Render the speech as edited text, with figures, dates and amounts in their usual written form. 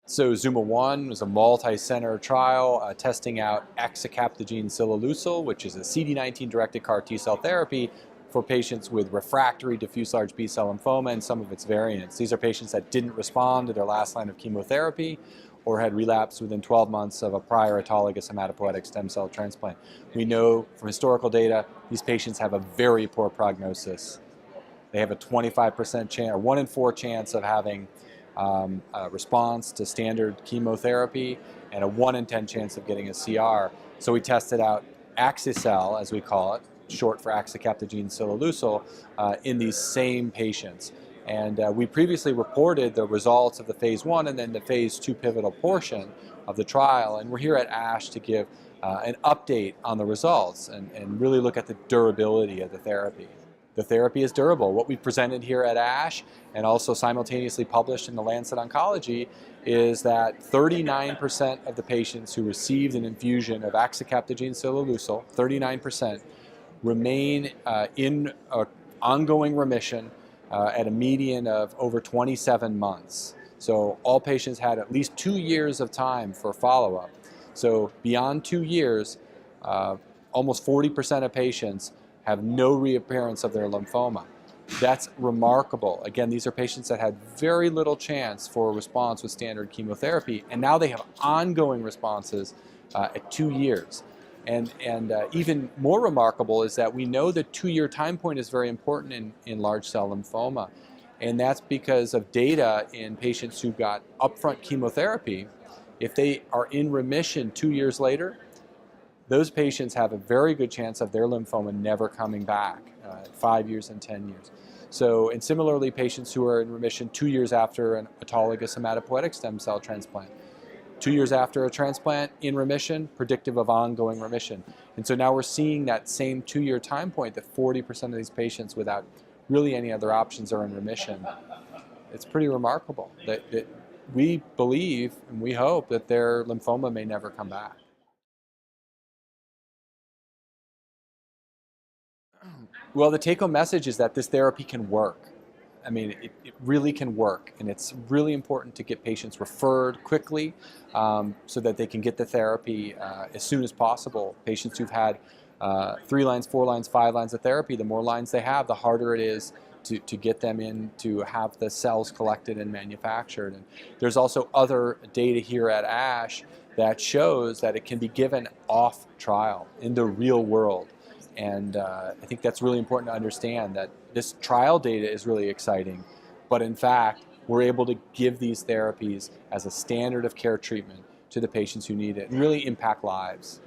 So Zuma 1 was a multi-center trial testing out Axicabtagene Ciloleucel, which is a CD19-directed CAR T-cell therapy for patients with refractory diffuse large B-cell lymphoma and some of its variants. These are patients that didn't respond to their last line of chemotherapy or had relapsed within 12 months of a prior autologous hematopoietic stem cell transplant. We know from historical data these patients have a very poor prognosis. They have a 25% chance, or 1 in 4 chance of having a response to standard chemotherapy and a 1 in 10 chance of getting a CR. So we tested out Axicel, as we call it, short for Axicabtagene Ciloleucel, in these same patients. And we previously reported the results of the phase 1 and then the phase 2 pivotal portion of the trial. And we're here at ASH to give an update on the results and really look at the durability of the therapy. The therapy is durable. What we presented here at ASH and also simultaneously published in the Lancet Oncology is that 39% of the patients who received an infusion of Axicabtagene Ciloleucel, 39%, remain in ongoing remission at a median of over 27 months. So all patients had at least 2 years of time for follow-up. So beyond 2 years, almost 40% of patients have no reappearance of their lymphoma. That's remarkable. Again, these are patients that had very little chance for a response with standard chemotherapy, and now they have ongoing responses at 2 years. And even more remarkable is that we know the 2-year time point is very important in large cell lymphoma. And that's because of data in patients who got upfront chemotherapy. If they are in remission 2 years later, those patients have a very good chance of their lymphoma never coming back at 5 years and 10 years. So, and similarly, patients who are in remission 2 years after an autologous hematopoietic stem cell transplant. 2 years after a transplant, in remission, predictive of ongoing remission. And so now we're seeing that same 2-year time point that 40% of these patients without really any other options are in remission. It's pretty remarkable that we believe and we hope that their lymphoma may never come back. Well, the take-home message is that this therapy can work. I mean, it really can work, and it's really important to get patients referred quickly so that they can get the therapy as soon as possible. Patients who've had 3 lines, 4 lines, 5 lines of therapy, the more lines they have, the harder it is to get them in to have the cells collected and manufactured. And there's also other data here at ASH that shows that it can be given off trial in the real world. And I think that's really important to understand that this trial data is really exciting, but in fact, we're able to give these therapies as a standard of care treatment to the patients who need it and really impact lives.